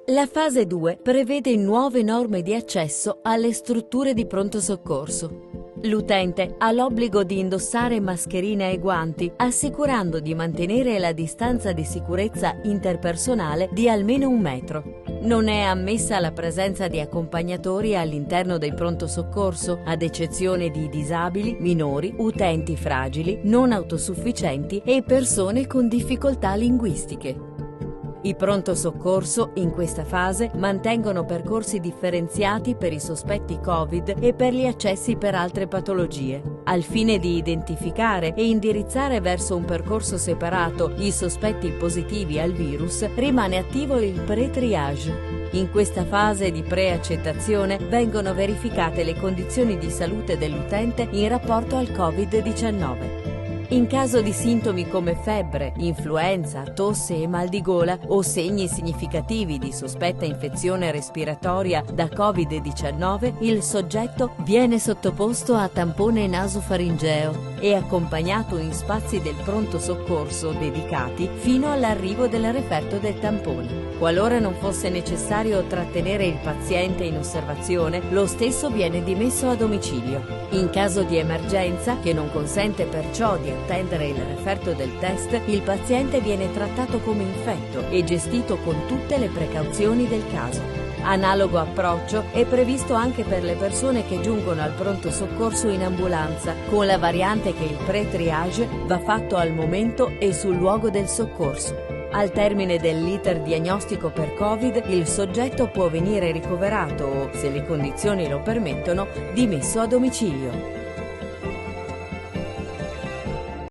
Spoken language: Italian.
La fase 2 prevede nuove norme di accesso alle strutture di pronto soccorso. L'utente ha l'obbligo di indossare mascherina e guanti, assicurando di mantenere la distanza di sicurezza interpersonale di almeno 1 metro. Non è ammessa la presenza di accompagnatori all'interno del pronto soccorso, ad eccezione di disabili, minori, utenti fragili, non autosufficienti e persone con difficoltà linguistiche. I pronto soccorso in questa fase mantengono percorsi differenziati per i sospetti Covid e per gli accessi per altre patologie. Al fine di identificare e indirizzare verso un percorso separato i sospetti positivi al virus, rimane attivo il pre-triage. In questa fase di preaccettazione vengono verificate le condizioni di salute dell'utente in rapporto al Covid-19. In caso di sintomi come febbre, influenza, tosse e mal di gola o segni significativi di sospetta infezione respiratoria da Covid-19, il soggetto viene sottoposto a tampone nasofaringeo e accompagnato in spazi del pronto soccorso dedicati fino all'arrivo del referto del tampone. Qualora non fosse necessario trattenere il paziente in osservazione, lo stesso viene dimesso a domicilio. In caso di emergenza, che non consente perciò di attendere il referto del test, il paziente viene trattato come infetto e gestito con tutte le precauzioni del caso. Analogo approccio è previsto anche per le persone che giungono al pronto soccorso in ambulanza, con la variante che il pre-triage va fatto al momento e sul luogo del soccorso. Al termine dell'iter diagnostico per Covid, il soggetto può venire ricoverato o, se le condizioni lo permettono, dimesso a domicilio.